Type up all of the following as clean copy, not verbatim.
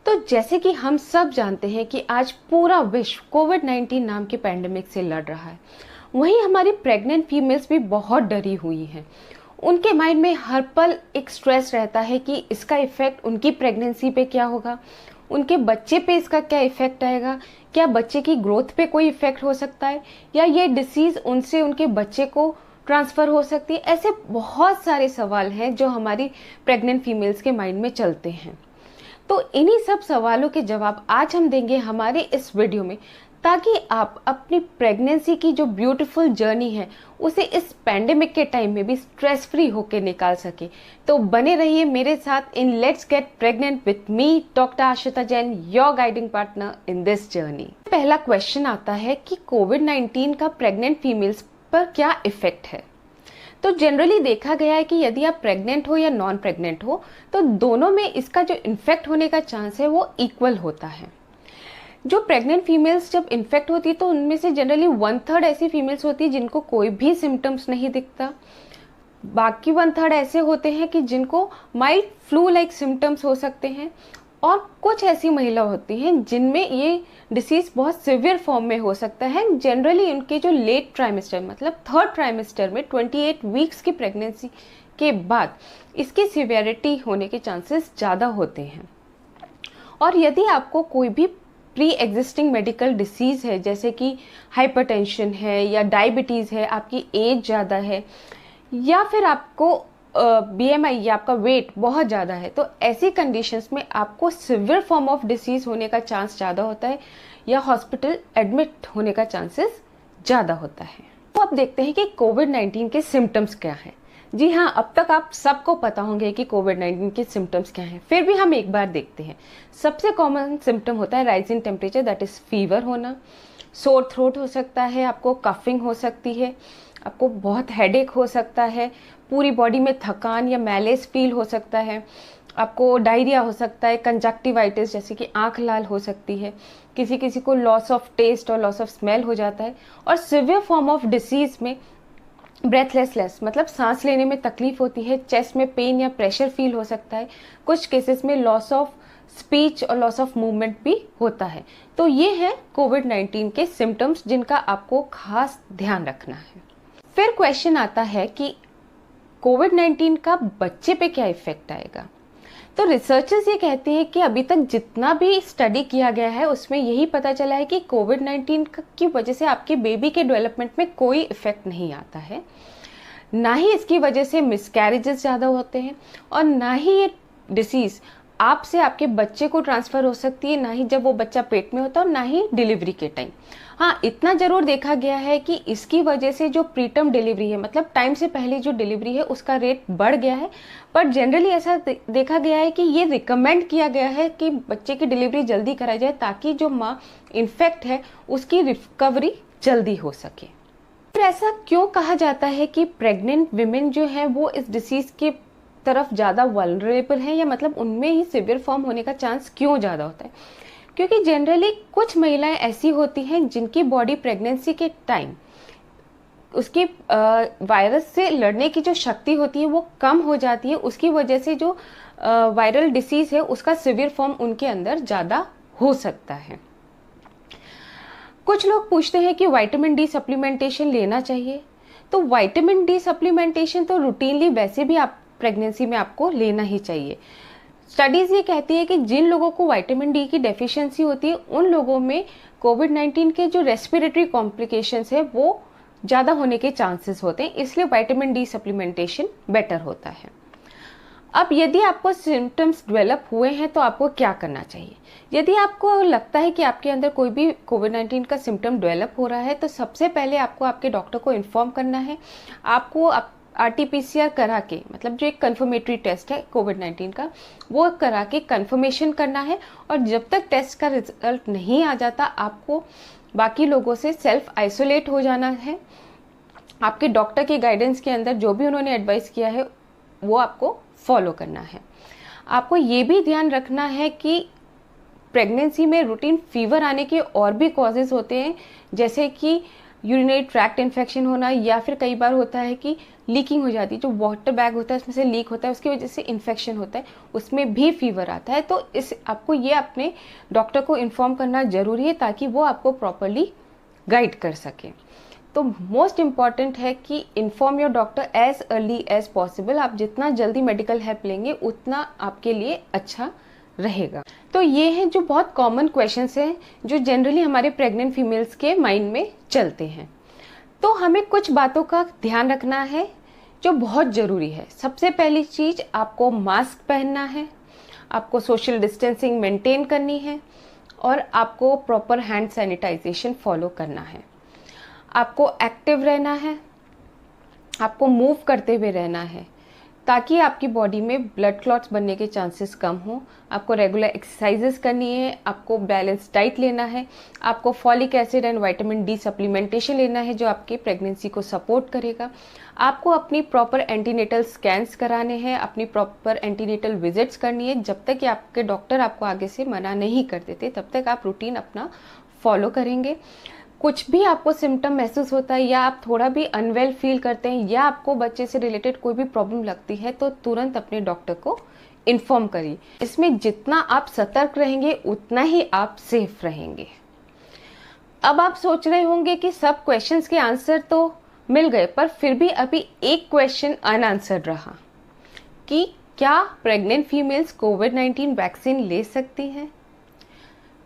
तो जैसे कि हम सब जानते हैं कि आज पूरा विश्व कोविड-19 नाम के पैंडेमिक से लड़ रहा है। वहीं हमारी प्रेग्नेंट फीमेल्स भी बहुत डरी हुई हैं। उनके माइंड में हर पल एक स्ट्रेस रहता है कि इसका इफ़ेक्ट उनकी प्रेगनेंसी पे क्या होगा, उनके बच्चे पे इसका क्या इफ़ेक्ट आएगा, क्या बच्चे की ग्रोथ पे कोई इफ़ेक्ट हो सकता है या ये डिसीज़ उनसे उनके बच्चे को ट्रांसफ़र हो सकती है। ऐसे बहुत सारे सवाल हैं जो हमारी प्रेग्नेंट फीमेल्स के माइंड में चलते हैं। तो इन्हीं सब सवालों के जवाब आज हम देंगे हमारे इस वीडियो में, ताकि आप अपनी प्रेगनेंसी की जो ब्यूटीफुल जर्नी है उसे इस पैंडेमिक के टाइम में भी स्ट्रेस फ्री होकर निकाल सके। तो बने रहिए मेरे साथ in let's get pregnant with me doctor Ashita Jain, your guiding partner in this journey. पहला क्वेश्चन आता है कि कोविड-19 का प्रेग्नेंट फीमेल्स पर क्या इफेक्ट है। तो जनरली देखा गया है कि यदि आप प्रेग्नेंट हो या नॉन प्रेग्नेंट हो तो दोनों में इसका जो इन्फेक्ट होने का चांस है वो इक्वल होता है। जो प्रेग्नेंट फीमेल्स जब इन्फेक्ट होती है तो उनमें से जनरली 1/3 ऐसी फीमेल्स होती है जिनको कोई भी सिम्टम्स नहीं दिखता। बाकी 1/3 ऐसे होते हैं कि जिनको माइल्ड फ्लू लाइक सिम्टम्स हो सकते हैं, और कुछ ऐसी महिला होती हैं जिनमें ये डिसीज़ बहुत सिवियर फॉर्म में हो सकता है। जनरली उनके जो लेट ट्राइमेस्टर मतलब थर्ड ट्राइमेस्टर में 28 वीक्स की प्रेगनेंसी के बाद इसकी सिवियरिटी होने के चांसेस ज़्यादा होते हैं। और यदि आपको कोई भी प्री एग्जिस्टिंग मेडिकल डिसीज़ है, जैसे कि हाइपरटेंशन है या डायबिटीज़ है, आपकी एज ज़्यादा है, या फिर आपको BMI या आपका वेट बहुत ज़्यादा है, तो ऐसी कंडीशंस में आपको सिवियर फॉर्म ऑफ डिसीज़ होने का चांस ज़्यादा होता है या हॉस्पिटल एडमिट होने का चांसेस ज़्यादा होता है। तो अब देखते हैं कि कोविड-19 के सिम्टम्स क्या हैं। जी हाँ, अब तक आप सबको पता होंगे कि कोविड-19 के सिम्टम्स क्या हैं, फिर भी हम एक बार देखते हैं। सबसे कॉमन सिम्टम होता है rise in temperature, that is fever होना, सोर थ्रोट हो सकता है, आपको कफिंग हो सकती है, आपको बहुत हेडेक हो सकता है, पूरी बॉडी में थकान या मैलेस फील हो सकता है, आपको डायरिया हो सकता है, कंजक्टिवाइटिस जैसे कि आंख लाल हो सकती है, किसी किसी को लॉस ऑफ टेस्ट और लॉस ऑफ स्मेल हो जाता है, और सिवियर फॉर्म ऑफ डिसीज़ में ब्रेथलेसनेस मतलब सांस लेने में तकलीफ होती है, चेस्ट में पेन या प्रेशर फील हो सकता है, कुछ केसेस में लॉस ऑफ स्पीच और लॉस ऑफ मूवमेंट भी होता है। तो ये है कोविड-19 के सिम्टम्स जिनका आपको खास ध्यान रखना है। फिर क्वेश्चन आता है कि कोविड-19 का बच्चे पे क्या इफेक्ट आएगा। तो रिसर्चर्स ये कहते हैं कि अभी तक जितना भी स्टडी किया गया है उसमें यही पता चला है कि कोविड-19 की वजह से आपके बेबी के डेवलपमेंट में कोई इफेक्ट नहीं आता है, ना ही इसकी वजह से मिसकैरेजेस ज़्यादा होते हैं, और ना ही ये डिसीज़ आपसे आपके बच्चे को ट्रांसफ़र हो सकती है, ना ही जब वो बच्चा पेट में होता है और ना ही डिलीवरी के टाइम। हाँ, इतना ज़रूर देखा गया है कि इसकी वजह से जो प्रीटर्म डिलीवरी है मतलब टाइम से पहले जो डिलीवरी है उसका रेट बढ़ गया है, पर जनरली ऐसा देखा गया है कि ये रिकमेंड किया गया है कि बच्चे की डिलीवरी जल्दी कराई जाए ताकि जो माँ इन्फेक्ट है उसकी रिकवरी जल्दी हो सके। फिर ऐसा क्यों कहा जाता है कि प्रेग्नेंट विमेन जो है वो इस डिसीज़ के तरफ ज़्यादा वल्नरेबल है, या मतलब उनमें ही सिवियर फॉर्म होने का चांस क्यों ज़्यादा होता है? क्योंकि जनरली कुछ महिलाएं ऐसी होती हैं जिनकी बॉडी प्रेगनेंसी के टाइम उसकी वायरस से लड़ने की जो शक्ति होती है वो कम हो जाती है, उसकी वजह से जो वायरल डिसीज़ है उसका सिवियर फॉर्म उनके अंदर ज़्यादा हो सकता है। कुछ लोग पूछते हैं कि विटामिन डी सप्लीमेंटेशन लेना चाहिए। तो विटामिन डी सप्लीमेंटेशन तो रूटीनली वैसे भी आप प्रेगनेंसी में आपको लेना ही चाहिए। स्टडीज़ ये कहती है कि जिन लोगों को विटामिन डी की डेफिशिएंसी होती है उन लोगों में कोविड-19 के जो रेस्पिरेटरी कॉम्प्लिकेशंस है वो ज़्यादा होने के चांसेस होते हैं, इसलिए विटामिन डी सप्लीमेंटेशन बेटर होता है। अब यदि आपको सिम्टम्स डेवलप हुए हैं तो आपको क्या करना चाहिए। यदि आपको लगता है कि आपके अंदर कोई भी कोविड-19 का सिम्टम डेवलप हो रहा है तो सबसे पहले आपको आपके डॉक्टर को इन्फॉर्म करना है। आपको RT-PCR करा के मतलब जो एक कन्फर्मेटरी टेस्ट है कोविड-19 का वो करा के कन्फर्मेशन करना है, और जब तक टेस्ट का रिजल्ट नहीं आ जाता आपको बाकी लोगों से सेल्फ आइसोलेट हो जाना है। आपके डॉक्टर के गाइडेंस के अंदर जो भी उन्होंने एडवाइस किया है वो आपको फॉलो करना है। आपको ये भी ध्यान रखना है कि प्रेगनेंसी में रूटीन फीवर आने के और भी कॉजेज़ होते हैं, जैसे कि यूरिनरी ट्रैक्ट इन्फेक्शन होना, या फिर कई बार होता है कि लीकिंग हो जाती है, जो वाटर बैग होता है उसमें से लीक होता है, उसकी वजह से इन्फेक्शन होता है, उसमें भी फीवर आता है। तो आपको ये अपने डॉक्टर को इन्फॉर्म करना ज़रूरी है ताकि वो आपको प्रॉपरली गाइड कर सके। तो मोस्ट इम्पॉर्टेंट है कि inform your doctor as early as possible. आप जितना जल्दी मेडिकल हेल्प लेंगे उतना आपके लिए अच्छा रहेगा। तो ये हैं जो बहुत कॉमन क्वेश्चंस हैं जो जनरली हमारे प्रेग्नेंट फीमेल्स के माइंड में चलते हैं। तो हमें कुछ बातों का ध्यान रखना है जो बहुत ज़रूरी है। सबसे पहली चीज़, आपको मास्क पहनना है, आपको सोशल डिस्टेंसिंग मेंटेन करनी है, और आपको प्रॉपर हैंड सैनिटाइजेशन फॉलो करना है। आपको एक्टिव रहना है, आपको मूव करते हुए रहना है ताकि आपकी बॉडी में ब्लड क्लॉट्स बनने के चांसेस कम हों। आपको रेगुलर एक्सरसाइजेस करनी है, आपको बैलेंस डाइट लेना है, आपको folic acid and vitamin D supplementation लेना है जो आपकी प्रेगनेंसी को सपोर्ट करेगा। आपको अपनी प्रॉपर एंटीनेटल स्कैन्स कराने हैं, अपनी प्रॉपर एंटीनेटल विजिट्स करनी है। जब तक कि आपके डॉक्टर आपको आगे से मना नहीं कर देते तब तक आप रूटीन अपना फॉलो करेंगे। कुछ भी आपको सिम्टम महसूस होता है, या आप थोड़ा भी अनवेल फील करते हैं, या आपको बच्चे से रिलेटेड कोई भी प्रॉब्लम लगती है, तो तुरंत अपने डॉक्टर को इन्फॉर्म करिए। इसमें जितना आप सतर्क रहेंगे उतना ही आप सेफ रहेंगे। अब आप सोच रहे होंगे कि सब क्वेश्चंस के आंसर तो मिल गए, पर फिर भी अभी एक क्वेश्चन अनआंसर्ड रहा कि क्या प्रेग्नेंट फीमेल्स कोविड-19 वैक्सीन ले सकती हैं,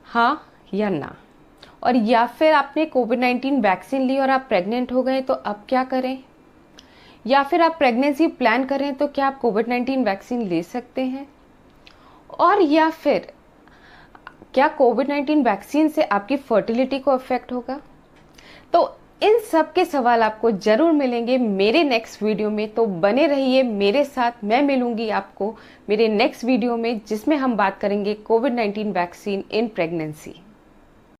हाँ या ना। और या फिर आपने कोविड-19 वैक्सीन ली और आप प्रेग्नेंट हो गए तो अब क्या करें, या फिर आप प्रेगनेंसी प्लान करें तो क्या आप कोविड-19 वैक्सीन ले सकते हैं, और या फिर क्या कोविड-19 वैक्सीन से आपकी फर्टिलिटी को अफेक्ट होगा। तो इन सब के सवाल आपको जरूर मिलेंगे मेरे नेक्स्ट वीडियो में, तो बने रहिए मेरे साथ। मैं मिलूंगी आपको मेरे नेक्स्ट वीडियो में जिसमें हम बात करेंगे कोविड-19 वैक्सीन इन प्रेगनेंसी।